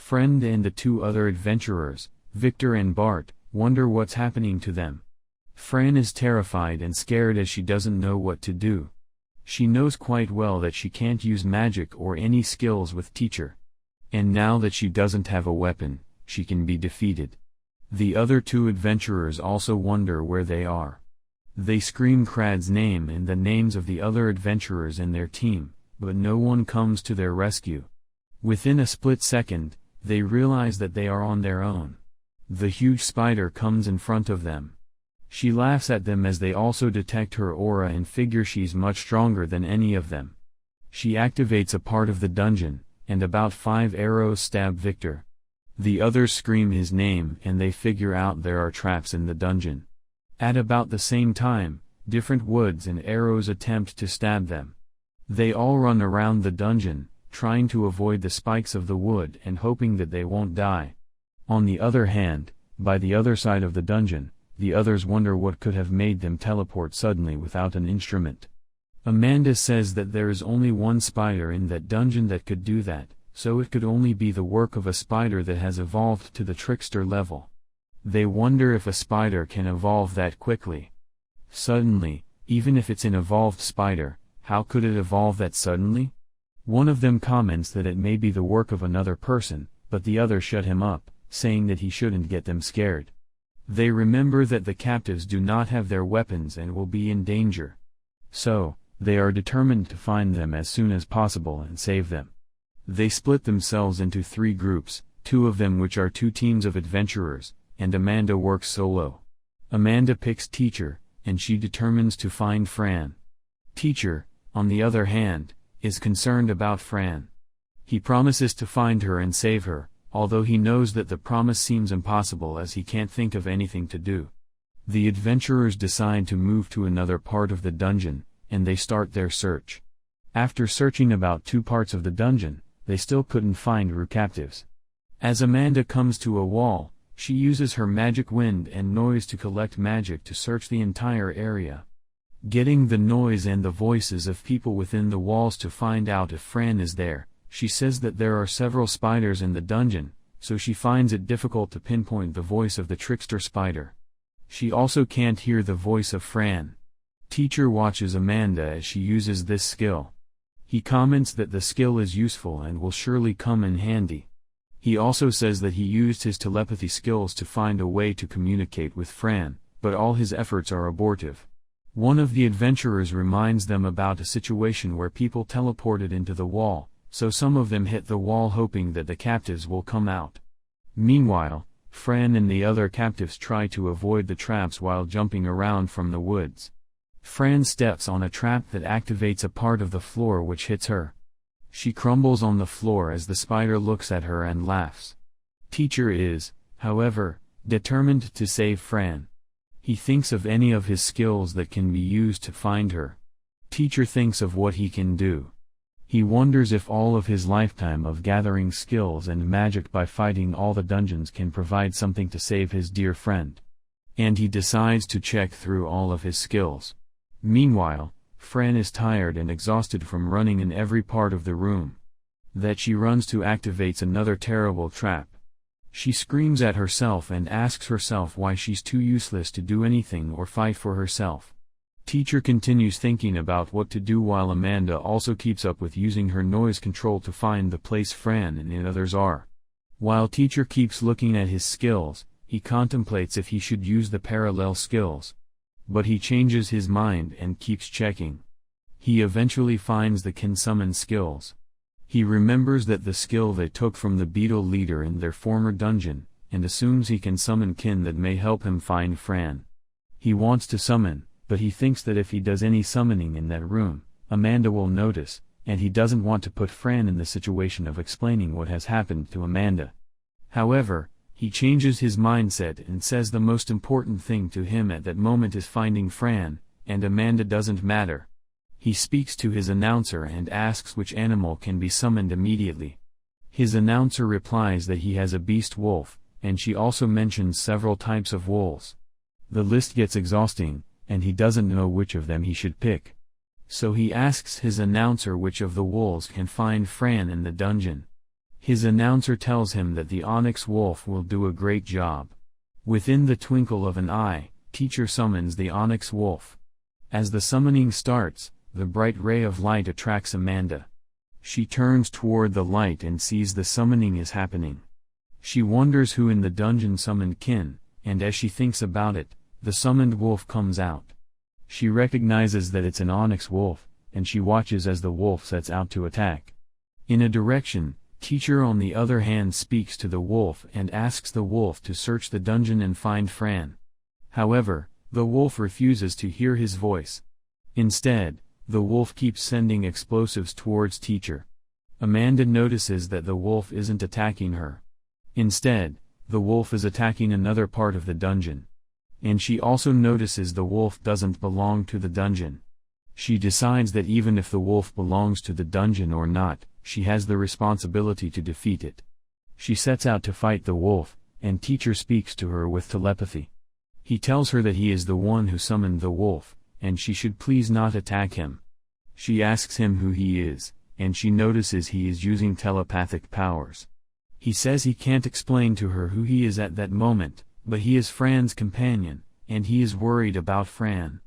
Friend and the two other adventurers, Victor and Bart, wonder what's happening to them. Fran is terrified and scared as she doesn't know what to do. She knows quite well that she can't use magic or any skills with Teacher. And now that she doesn't have a weapon, she can be defeated. The other two adventurers also wonder where they are. They scream Crad's name and the names of the other adventurers in their team, but no one comes to their rescue. Within a split second, they realize that they are on their own. The huge spider comes in front of them. She laughs at them as they also detect her aura and figure she's much stronger than any of them. She activates a part of the dungeon, and about 5 arrows stab Victor. The others scream his name and they figure out there are traps in the dungeon. At about the same time, different woods and arrows attempt to stab them. They all run around the dungeon, trying to avoid the spikes of the wood and hoping that they won't die. On the other hand, by the other side of the dungeon, the others wonder what could have made them teleport suddenly without an instrument. Amanda says that there is only one spider in that dungeon that could do that, so it could only be the work of a spider that has evolved to the trickster level. They wonder if a spider can evolve that quickly. Suddenly, even if it's an evolved spider, how could it evolve that suddenly? One of them comments that it may be the work of another person, but the other shut him up, saying that he shouldn't get them scared. They remember that the captives do not have their weapons and will be in danger. So, they are determined to find them as soon as possible and save them. They split themselves into 3 groups, 2 of them which are 2 teams of adventurers, and Amanda works solo. Amanda picks Teacher, and she determines to find Fran. Teacher, on the other hand, is concerned about Fran. He promises to find her and save her, although he knows that the promise seems impossible as he can't think of anything to do. The adventurers decide to move to another part of the dungeon, and they start their search. After searching about 2 parts of the dungeon, they still couldn't find her captives. As Amanda comes to a wall, she uses her magic wind and noise to collect magic to search the entire area. Getting the noise and the voices of people within the walls to find out if Fran is there, she says that there are several spiders in the dungeon, so she finds it difficult to pinpoint the voice of the trickster spider. She also can't hear the voice of Fran. Teacher watches Amanda as she uses this skill. He comments that the skill is useful and will surely come in handy. He also says that he used his telepathy skills to find a way to communicate with Fran, but all his efforts are abortive. One of the adventurers reminds them about a situation where people teleported into the wall, so some of them hit the wall hoping that the captives will come out. Meanwhile, Fran and the other captives try to avoid the traps while jumping around from the woods. Fran steps on a trap that activates a part of the floor which hits her. She crumbles on the floor as the spider looks at her and laughs. Teacher is, however, determined to save Fran. He thinks of any of his skills that can be used to find her. Teacher thinks of what he can do. He wonders if all of his lifetime of gathering skills and magic by fighting all the dungeons can provide something to save his dear friend. And he decides to check through all of his skills. Meanwhile, Fran is tired and exhausted from running in every part of the room. That she runs to activates another terrible trap. She screams at herself and asks herself why she's too useless to do anything or fight for herself. Teacher continues thinking about what to do while Amanda also keeps up with using her noise control to find the place Fran and the others are. While Teacher keeps looking at his skills, he contemplates if he should use the parallel skills. But he changes his mind and keeps checking. He eventually finds the can summon skills. He remembers that the skill they took from the beetle leader in their former dungeon, and assumes he can summon kin that may help him find Fran. He wants to summon, but he thinks that if he does any summoning in that room, Amanda will notice, and he doesn't want to put Fran in the situation of explaining what has happened to Amanda. However, he changes his mindset and says the most important thing to him at that moment is finding Fran, and Amanda doesn't matter. He speaks to his announcer and asks which animal can be summoned immediately. His announcer replies that he has a beast wolf, and she also mentions several types of wolves. The list gets exhausting, and he doesn't know which of them he should pick. So he asks his announcer which of the wolves can find Fran in the dungeon. His announcer tells him that the onyx wolf will do a great job. Within the twinkle of an eye, teacher summons the onyx wolf. As the summoning starts, the bright ray of light attracts Amanda. She turns toward the light and sees the summoning is happening. She wonders who in the dungeon summoned Kin, and as she thinks about it, the summoned wolf comes out. She recognizes that it's an onyx wolf, and she watches as the wolf sets out to attack. In a direction, teacher on the other hand speaks to the wolf and asks the wolf to search the dungeon and find Fran. However, the wolf refuses to hear his voice. Instead, the wolf keeps sending explosives towards teacher. Amanda notices that the wolf isn't attacking her. Instead, the wolf is attacking another part of the dungeon. And she also notices the wolf doesn't belong to the dungeon. She decides that even if the wolf belongs to the dungeon or not, she has the responsibility to defeat it. She sets out to fight the wolf, and teacher speaks to her with telepathy. He tells her that he is the one who summoned the wolf, and she should please not attack him. She asks him who he is, and she notices he is using telepathic powers. He says he can't explain to her who he is at that moment, but he is Fran's companion, and he is worried about Fran.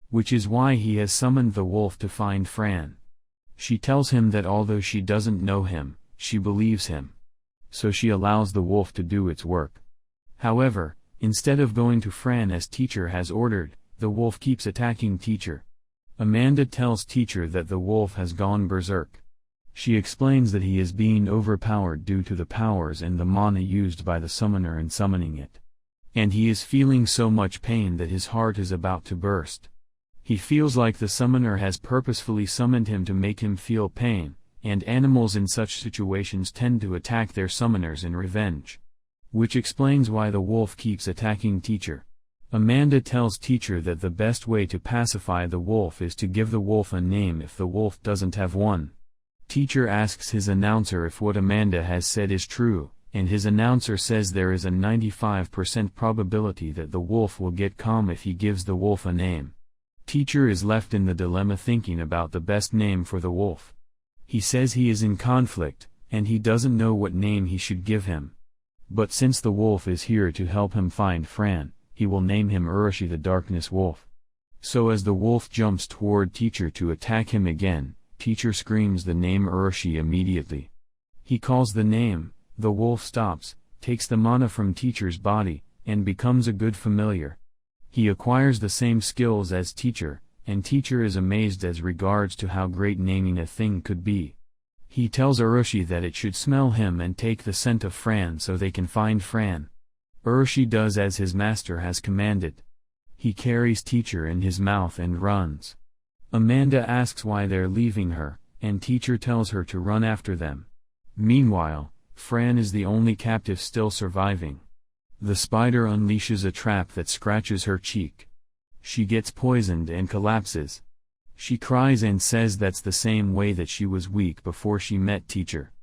Which is why he has summoned the wolf to find Fran. She tells him that although she doesn't know him, she believes him. So she allows the wolf to do its work. However, instead of going to Fran as teacher has ordered, the wolf keeps attacking teacher. Amanda tells teacher that the wolf has gone berserk. She explains that he is being overpowered due to the powers and the mana used by the summoner in summoning it. And he is feeling so much pain that his heart is about to burst. He feels like the summoner has purposefully summoned him to make him feel pain, and animals in such situations tend to attack their summoners in revenge. Which explains why the wolf keeps attacking teacher. Amanda tells teacher that the best way to pacify the wolf is to give the wolf a name if the wolf doesn't have one. Teacher asks his announcer if what Amanda has said is true, and his announcer says there is a 95% probability that the wolf will get calm if he gives the wolf a name. Teacher is left in the dilemma thinking about the best name for the wolf. He says he is in conflict, and he doesn't know what name he should give him. But since the wolf is here to help him find Fran, he will name him Urushi the Darkness Wolf. So as the wolf jumps toward teacher to attack him again, teacher screams the name Urushi immediately. He calls the name, the wolf stops, takes the mana from teacher's body, and becomes a good familiar. He acquires the same skills as teacher, and teacher is amazed as regards to how great naming a thing could be. He tells Urushi that it should smell him and take the scent of Fran so they can find Fran. Urushi does as his master has commanded. He carries teacher in his mouth and runs. Amanda asks why they're leaving her, and teacher tells her to run after them. Meanwhile, Fran is the only captive still surviving. The spider unleashes a trap that scratches her cheek. She gets poisoned and collapses. She cries and says that's the same way that she was weak before she met teacher.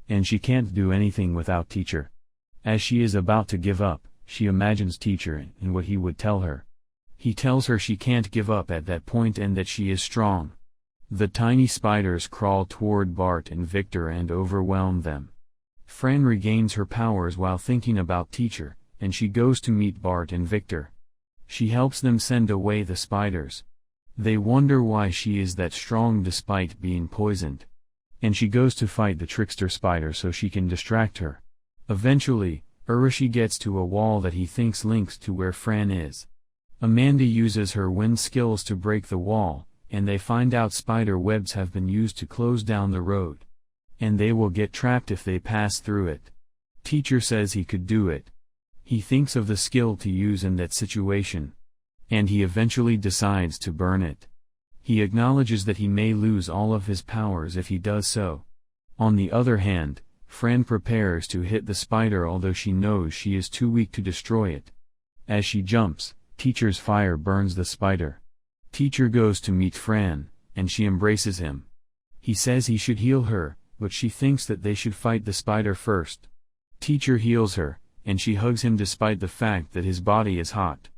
And she can't do anything without teacher. As she is about to give up, she imagines teacher and what he would tell her. He tells her she can't give up at that point and that she is strong. The tiny spiders crawl toward Bart and Victor and overwhelm them. Fran regains her powers while thinking about teacher, and she goes to meet Bart and Victor. She helps them send away the spiders. They wonder why she is that strong despite being poisoned. And she goes to fight the trickster spider so she can distract her. Eventually, Urushi gets to a wall that he thinks links to where Fran is. Amanda uses her wind skills to break the wall, and they find out spider webs have been used to close down the road. And they will get trapped if they pass through it. Teacher says he could do it. He thinks of the skill to use in that situation. And he eventually decides to burn it. He acknowledges that he may lose all of his powers if he does so. On the other hand, Fran prepares to hit the spider although she knows she is too weak to destroy it. As she jumps, teacher's fire burns the spider. Teacher goes to meet Fran, and she embraces him. He says he should heal her, but she thinks that they should fight the spider first. Teacher heals her, and she hugs him despite the fact that his body is hot.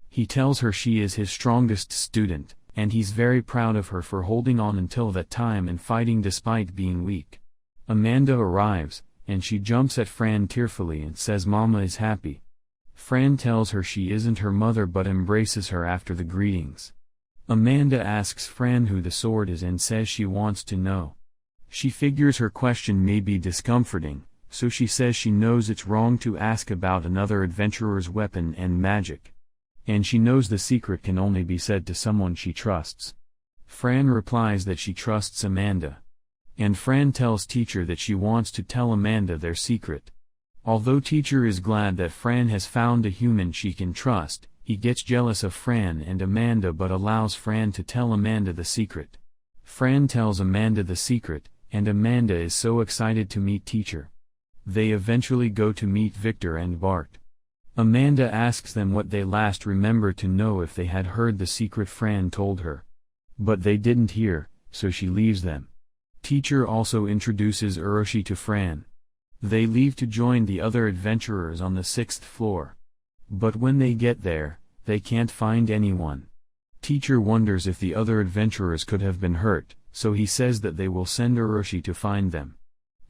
He tells her she is his strongest student, and he's very proud of her for holding on until that time and fighting despite being weak. Amanda arrives, and she jumps at Fran tearfully and says Mama is happy. Fran tells her she isn't her mother but embraces her after the greetings. Amanda asks Fran who the sword is and says she wants to know. She figures her question may be discomforting, so she says she knows it's wrong to ask about another adventurer's weapon and magic. And she knows the secret can only be said to someone she trusts. Fran replies that she trusts Amanda. And Fran tells Teacher that she wants to tell Amanda their secret. Although Teacher is glad that Fran has found a human she can trust, he gets jealous of Fran and Amanda but allows Fran to tell Amanda the secret. Fran tells Amanda the secret, and Amanda is so excited to meet Teacher. They eventually go to meet Victor and Bart. Amanda asks them what they last remember to know if they had heard the secret Fran told her. But they didn't hear, so she leaves them. Teacher also introduces Uroshi to Fran. They leave to join the other adventurers on the 6th floor. But when they get there, they can't find anyone. Teacher wonders if the other adventurers could have been hurt, so he says that they will send Uroshi to find them.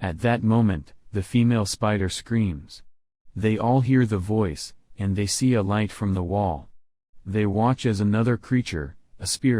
At that moment, the female spider screams. They all hear the voice, and they see a light from the wall. They watch as another creature, a spirit,